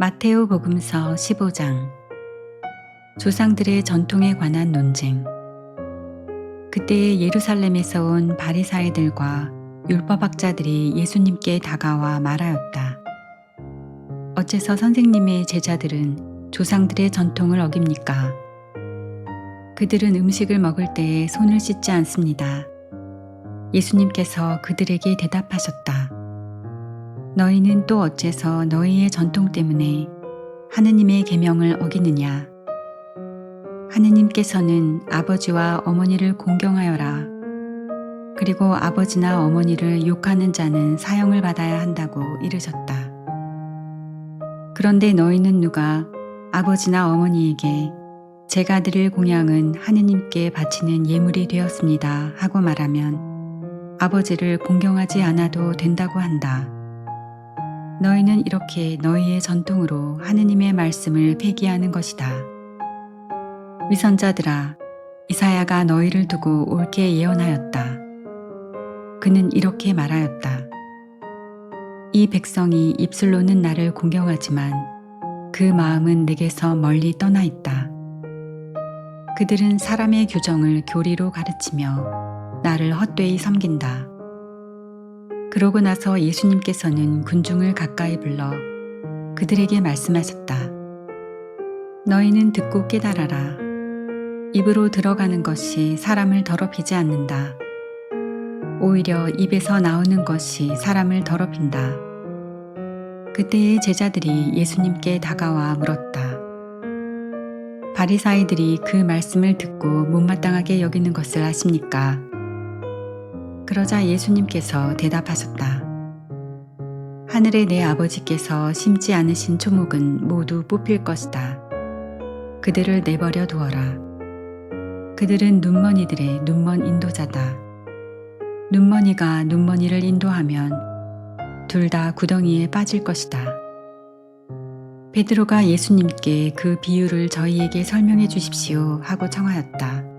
마테오 복음서 15장. 조상들의 전통에 관한 논쟁. 그때에 예루살렘에서 온 바리사이들과 율법학자들이 예수님께 다가와 말하였다. 어째서 선생님의 제자들은 조상들의 전통을 어깁니까? 그들은 음식을 먹을 때에 손을 씻지 않습니다. 예수님께서 그들에게 대답하셨다. 너희는 또 어째서 너희의 전통 때문에 하느님의 계명을 어기느냐? 하느님께서는 아버지와 어머니를 공경하여라. 그리고 아버지나 어머니를 욕하는 자는 사형을 받아야 한다고 이르셨다. 그런데 너희는 누가 아버지나 어머니에게 제가 드릴 공양은 하느님께 바치는 예물이 되었습니다 하고 말하면 아버지를 공경하지 않아도 된다고 한다. 너희는 이렇게 너희의 전통으로 하느님의 말씀을 폐기하는 것이다. 위선자들아, 이사야가 너희를 두고 옳게 예언하였다. 그는 이렇게 말하였다. 이 백성이 입술로는 나를 공경하지만 그 마음은 내게서 멀리 떠나 있다. 그들은 사람의 규정을 교리로 가르치며 나를 헛되이 섬긴다. 그러고 나서 예수님께서는 군중을 가까이 불러 그들에게 말씀하셨다. 너희는 듣고 깨달아라. 입으로 들어가는 것이 사람을 더럽히지 않는다. 오히려 입에서 나오는 것이 사람을 더럽힌다. 그때의 제자들이 예수님께 다가와 물었다. 바리사이들이 그 말씀을 듣고 못마땅하게 여기는 것을 아십니까? 그러자 예수님께서 대답하셨다. 하늘의 내 아버지께서 심지 않으신 초목은 모두 뽑힐 것이다. 그들을 내버려 두어라. 그들은 눈먼이들의 눈먼 인도자다. 눈먼이가 눈먼이를 인도하면 둘 다 구덩이에 빠질 것이다. 베드로가 예수님께 그 비유를 저희에게 설명해 주십시오 하고 청하였다.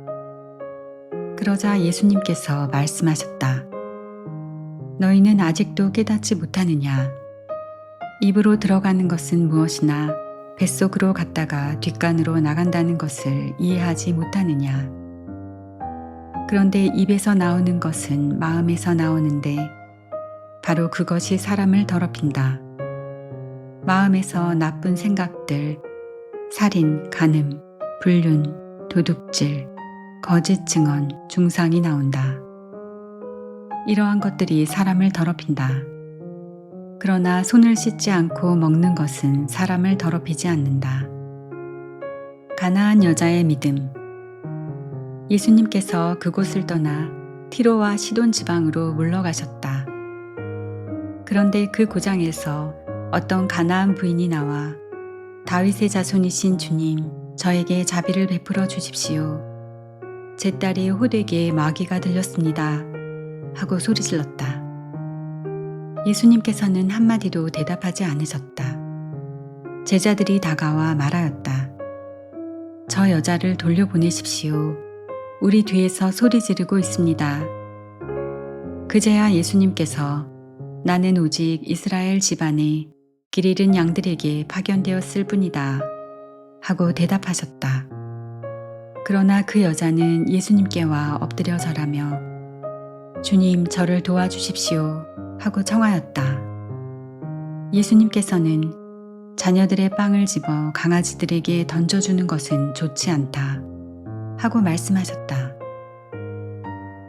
그러자 예수님께서 말씀하셨다. 너희는 아직도 깨닫지 못하느냐? 입으로 들어가는 것은 무엇이나 뱃속으로 갔다가 뒷간으로 나간다는 것을 이해하지 못하느냐? 그런데 입에서 나오는 것은 마음에서 나오는데 바로 그것이 사람을 더럽힌다. 마음에서 나쁜 생각들, 살인, 간음, 불륜, 도둑질, 거짓 증언, 중상이 나온다. 이러한 것들이 사람을 더럽힌다. 그러나 손을 씻지 않고 먹는 것은 사람을 더럽히지 않는다. 가나안 여자의 믿음. 예수님께서 그곳을 떠나 티로와 시돈 지방으로 물러가셨다. 그런데 그 고장에서 어떤 가나안 부인이 나와 다윗의 자손이신 주님, 저에게 자비를 베풀어 주십시오. 제 딸이 호되게 마귀가 들렸습니다. 하고 소리질렀다. 예수님께서는 한마디도 대답하지 않으셨다. 제자들이 다가와 말하였다. 저 여자를 돌려보내십시오. 우리 뒤에서 소리 지르고 있습니다. 그제야 예수님께서 나는 오직 이스라엘 집안에 길 잃은 양들에게 파견되었을 뿐이다. 하고 대답하셨다. 그러나 그 여자는 예수님께 와 엎드려 절하며 주님, 저를 도와주십시오. 하고 청하였다. 예수님께서는 자녀들의 빵을 집어 강아지들에게 던져주는 것은 좋지 않다. 하고 말씀하셨다.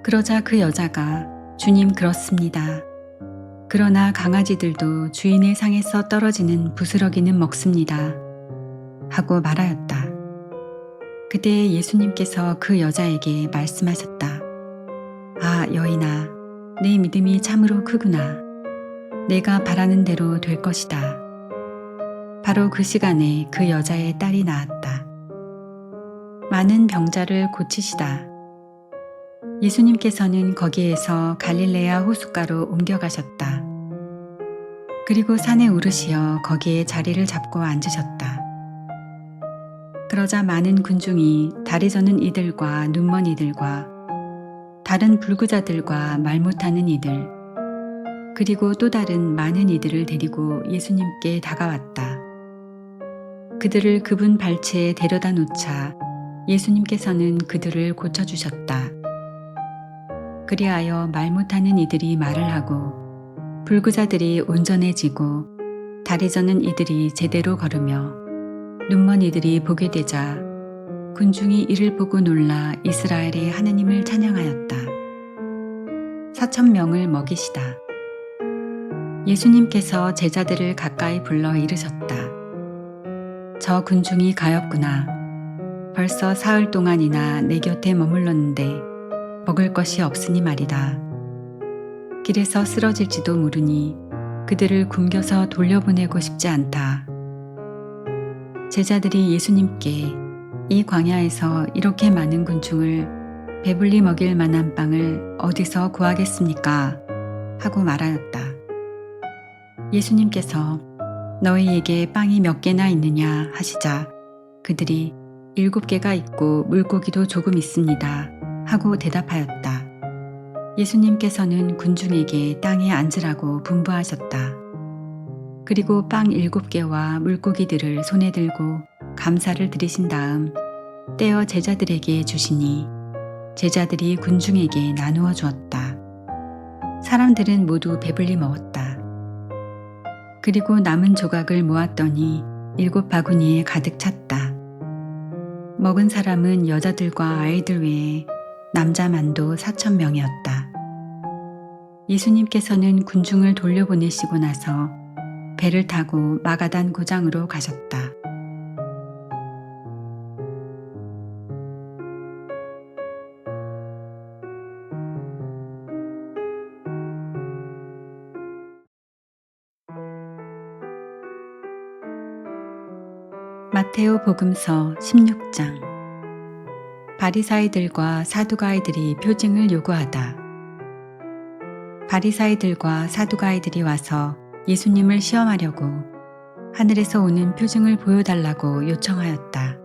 그러자 그 여자가 주님, 그렇습니다. 그러나 강아지들도 주인의 상에서 떨어지는 부스러기는 먹습니다. 하고 말하였다. 그때 예수님께서 그 여자에게 말씀하셨다. 아, 여인아, 내 믿음이 참으로 크구나. 내가 바라는 대로 될 것이다. 바로 그 시간에 그 여자의 딸이 나았다. 많은 병자를 고치시다. 예수님께서는 거기에서 갈릴레아 호숫가로 옮겨가셨다. 그리고 산에 오르시어 거기에 자리를 잡고 앉으셨다. 그러자 많은 군중이 다리 저는 이들과 눈먼 이들과 다른 불구자들과 말 못하는 이들, 그리고 또 다른 많은 이들을 데리고 예수님께 다가왔다. 그들을 그분 발치에 데려다 놓자 예수님께서는 그들을 고쳐주셨다. 그리하여 말 못하는 이들이 말을 하고 불구자들이 온전해지고 다리 저는 이들이 제대로 걸으며 눈먼 이들이 보게 되자 군중이 이를 보고 놀라 이스라엘의 하느님을 찬양하였다. 4,000명을 먹이시다. 예수님께서 제자들을 가까이 불러 이르셨다. 저 군중이 가엾구나. 벌써 사흘 동안이나 내 곁에 머물렀는데 먹을 것이 없으니 말이다. 길에서 쓰러질지도 모르니 그들을 굶겨서 돌려보내고 싶지 않다. 제자들이 예수님께 이 광야에서 이렇게 많은 군중을 배불리 먹일 만한 빵을 어디서 구하겠습니까? 하고 말하였다. 예수님께서 너희에게 빵이 몇 개나 있느냐 하시자 그들이 7개가 있고 물고기도 조금 있습니다 하고 대답하였다. 예수님께서는 군중에게 땅에 앉으라고 분부하셨다. 그리고 빵 7개와 물고기들을 손에 들고 감사를 드리신 다음 떼어 제자들에게 주시니 제자들이 군중에게 나누어 주었다. 사람들은 모두 배불리 먹었다. 그리고 남은 조각을 모았더니 7바구니에 가득 찼다. 먹은 사람은 여자들과 아이들 외에 남자만도 4,000명이었다. 예수님께서는 군중을 돌려보내시고 나서 배를 타고 마가단 고장으로 가셨다. 마테오 복음서 16장. 바리사이들과 사두가이들이 표징을 요구하다. 바리사이들과 사두가이들이 와서 예수님을 시험하려고 하늘에서 오는 표징을 보여달라고 요청하였다.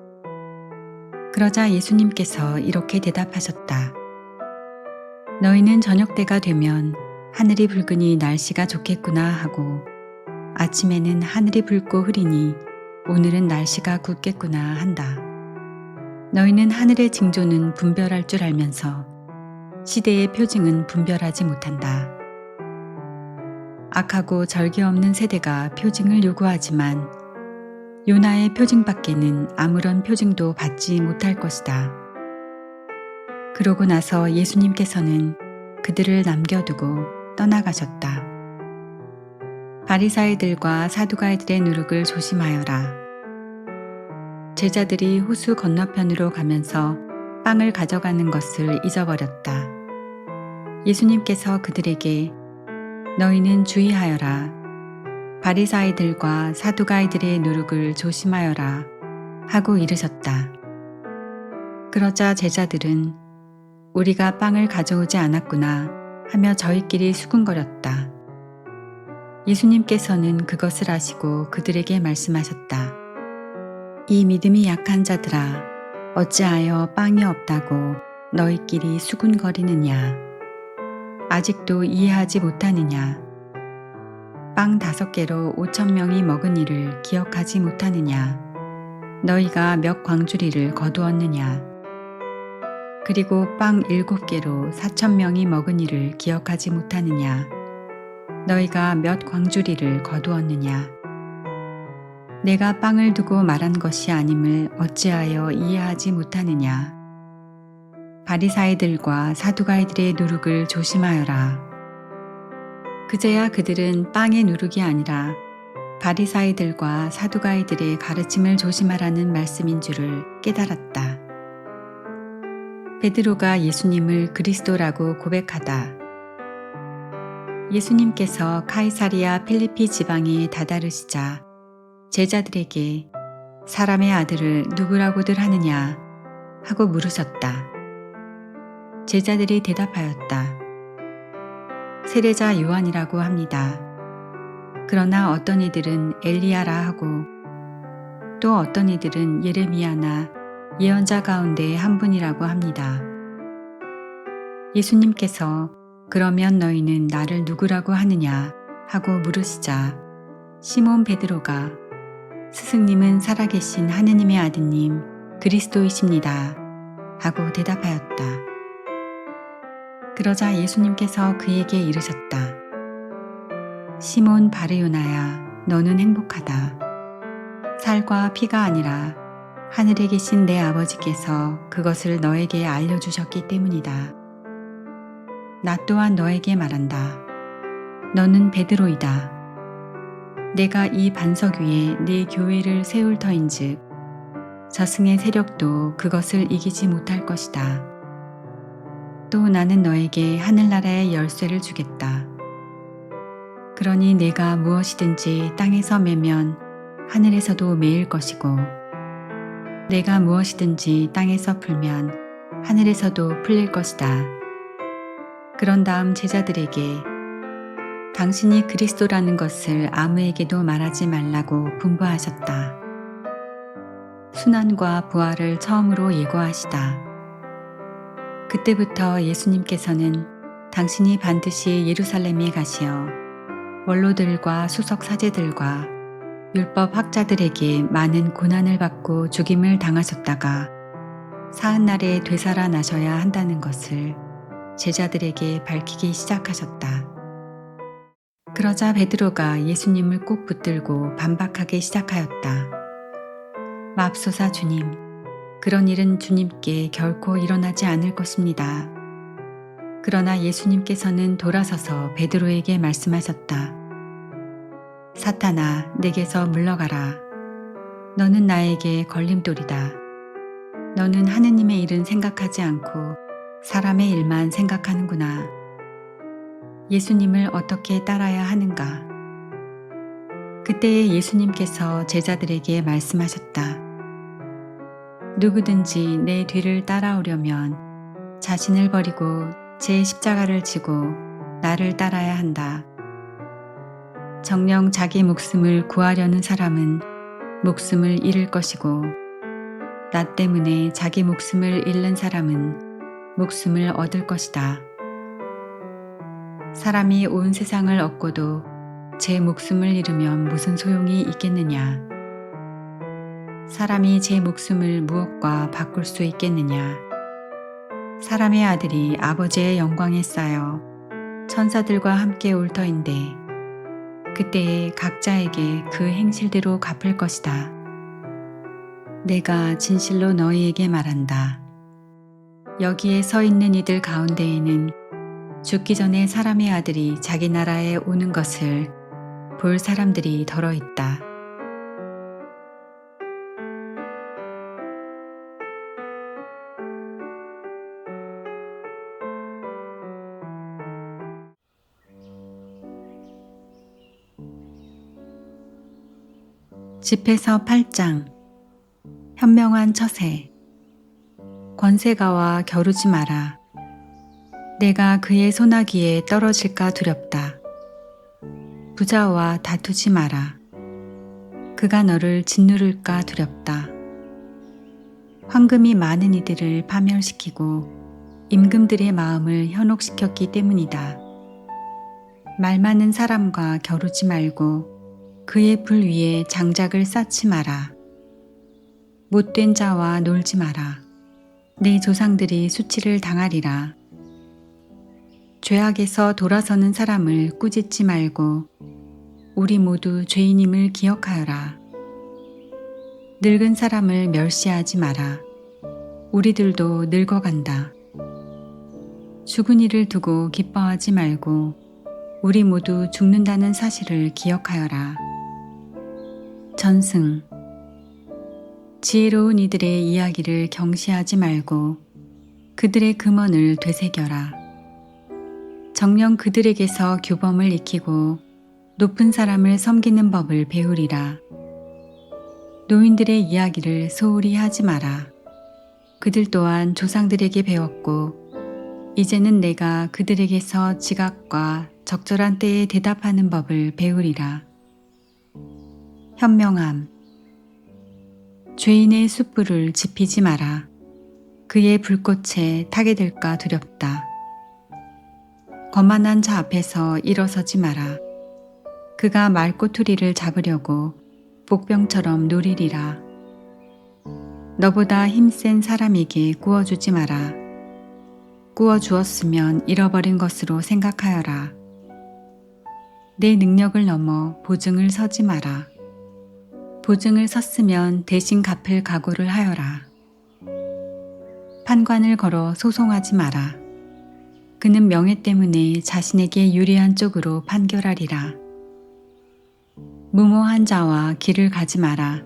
그러자 예수님께서 이렇게 대답하셨다. 너희는 저녁 때가 되면 하늘이 붉으니 날씨가 좋겠구나 하고 아침에는 하늘이 붉고 흐리니 오늘은 날씨가 굳겠구나 한다. 너희는 하늘의 징조는 분별할 줄 알면서 시대의 표징은 분별하지 못한다. 악하고 절개 없는 세대가 표징을 요구하지만 요나의 표징밖에는 아무런 표징도 받지 못할 것이다. 그러고 나서 예수님께서는 그들을 남겨두고 떠나가셨다. 바리사이들과 사두가이들의 누룩을 조심하여라. 제자들이 호수 건너편으로 가면서 빵을 가져가는 것을 잊어버렸다. 예수님께서 그들에게 너희는 주의하여라. 바리사이들과 사두가이들의 누룩을 조심하여라 하고 이르셨다. 그러자 제자들은 우리가 빵을 가져오지 않았구나 하며 저희끼리 수군거렸다. 예수님께서는 그것을 아시고 그들에게 말씀하셨다. 이 믿음이 약한 자들아, 어찌하여 빵이 없다고 너희끼리 수군거리느냐? 아직도 이해하지 못하느냐? 빵 5개로 5,000명이 먹은 일을 기억하지 못하느냐? 너희가 몇 광주리를 거두었느냐? 그리고 빵 7개로 4,000명이 먹은 일을 기억하지 못하느냐? 너희가 몇 광주리를 거두었느냐? 내가 빵을 두고 말한 것이 아님을 어찌하여 이해하지 못하느냐? 바리사이들과 사두가이들의 누룩을 조심하여라. 그제야 그들은 빵의 누룩이 아니라 바리사이들과 사두가이들의 가르침을 조심하라는 말씀인 줄을 깨달았다. 베드로가 예수님을 그리스도라고 고백하다. 예수님께서 카이사리아 필리피 지방에 다다르시자 제자들에게 사람의 아들을 누구라고들 하느냐 하고 물으셨다. 제자들이 대답하였다. 세례자 요한이라고 합니다. 그러나 어떤 이들은 엘리야라 하고 또 어떤 이들은 예레미야나 예언자 가운데 한 분이라고 합니다. 예수님께서 그러면 너희는 나를 누구라고 하느냐 하고 물으시자 시몬 베드로가 스승님은 살아계신 하느님의 아드님 그리스도이십니다. 하고 대답하였다. 그러자 예수님께서 그에게 이르셨다. 시몬 바르요나야, 너는 행복하다. 살과 피가 아니라 하늘에 계신 내 아버지께서 그것을 너에게 알려주셨기 때문이다. 나 또한 너에게 말한다. 너는 베드로이다. 내가 이 반석 위에 네 교회를 세울 터인즉 저승의 세력도 그것을 이기지 못할 것이다. 또 나는 너에게 하늘나라의 열쇠를 주겠다. 그러니 내가 무엇이든지 땅에서 매면 하늘에서도 매일 것이고 내가 무엇이든지 땅에서 풀면 하늘에서도 풀릴 것이다. 그런 다음 제자들에게 당신이 그리스도라는 것을 아무에게도 말하지 말라고 분부하셨다. 순환과 부활을 처음으로 예고하시다. 그때부터 예수님께서는 당신이 반드시 예루살렘에 가시어 원로들과 수석 사제들과 율법 학자들에게 많은 고난을 받고 죽임을 당하셨다가 사흔날에 되살아나셔야 한다는 것을 제자들에게 밝히기 시작하셨다. 그러자 베드로가 예수님을 꼭 붙들고 반박하기 시작하였다. 맙소사 주님, 그런 일은 주님께 결코 일어나지 않을 것입니다. 그러나 예수님께서는 돌아서서 베드로에게 말씀하셨다. 사탄아, 내게서 물러가라. 너는 나에게 걸림돌이다. 너는 하느님의 일은 생각하지 않고 사람의 일만 생각하는구나. 예수님을 어떻게 따라야 하는가? 그때에 예수님께서 제자들에게 말씀하셨다. 누구든지 내 뒤를 따라오려면 자신을 버리고 제 십자가를 지고 나를 따라야 한다. 정녕 자기 목숨을 구하려는 사람은 목숨을 잃을 것이고 나 때문에 자기 목숨을 잃는 사람은 목숨을 얻을 것이다. 사람이 온 세상을 얻고도 제 목숨을 잃으면 무슨 소용이 있겠느냐? 사람이 제 목숨을 무엇과 바꿀 수 있겠느냐? 사람의 아들이 아버지의 영광에 쌓여 천사들과 함께 올 터인데 그때에 각자에게 그 행실대로 갚을 것이다. 내가 진실로 너희에게 말한다. 여기에 서 있는 이들 가운데에는 죽기 전에 사람의 아들이 자기 나라에 오는 것을 볼 사람들이 더러 있다. 집에서 8장. 현명한 처세. 권세가와 겨루지 마라. 내가 그의 소나기에 떨어질까 두렵다. 부자와 다투지 마라. 그가 너를 짓누를까 두렵다. 황금이 많은 이들을 파멸시키고 임금들의 마음을 현혹시켰기 때문이다. 말 많은 사람과 겨루지 말고 그의 불 위에 장작을 쌓지 마라. 못된 자와 놀지 마라. 내 조상들이 수치를 당하리라. 죄악에서 돌아서는 사람을 꾸짖지 말고 우리 모두 죄인임을 기억하여라. 늙은 사람을 멸시하지 마라. 우리들도 늙어간다. 죽은 이를 두고 기뻐하지 말고 우리 모두 죽는다는 사실을 기억하여라. 전승. 지혜로운 이들의 이야기를 경시하지 말고 그들의 금언을 되새겨라. 정녕 그들에게서 규범을 익히고 높은 사람을 섬기는 법을 배우리라. 노인들의 이야기를 소홀히 하지 마라. 그들 또한 조상들에게 배웠고 이제는 내가 그들에게서 지각과 적절한 때에 대답하는 법을 배우리라. 현명함. 죄인의 숯불을 지피지 마라. 그의 불꽃에 타게 될까 두렵다. 거만한 자 앞에서 일어서지 마라. 그가 말꼬투리를 잡으려고 복병처럼 노리리라. 너보다 힘센 사람에게 구워주지 마라. 구워주었으면 잃어버린 것으로 생각하여라. 내 능력을 넘어 보증을 서지 마라. 보증을 섰으면 대신 갚을 각오를 하여라. 판관을 걸어 소송하지 마라. 그는 명예 때문에 자신에게 유리한 쪽으로 판결하리라. 무모한 자와 길을 가지 마라.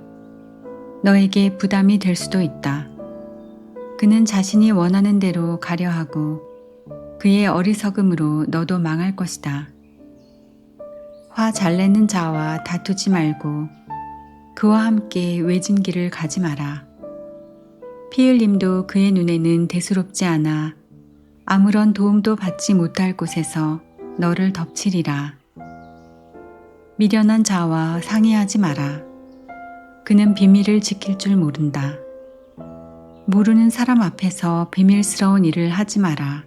너에게 부담이 될 수도 있다. 그는 자신이 원하는 대로 가려 하고 그의 어리석음으로 너도 망할 것이다. 화 잘 내는 자와 다투지 말고 그와 함께 외진 길을 가지 마라. 피 흘림도 그의 눈에는 대수롭지 않아 아무런 도움도 받지 못할 곳에서 너를 덮치리라. 미련한 자와 상의하지 마라. 그는 비밀을 지킬 줄 모른다. 모르는 사람 앞에서 비밀스러운 일을 하지 마라.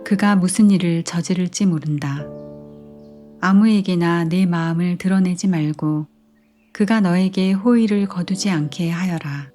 그가 무슨 일을 저지를지 모른다. 아무에게나 내 마음을 드러내지 말고 그가 너에게 호의를 거두지 않게 하여라.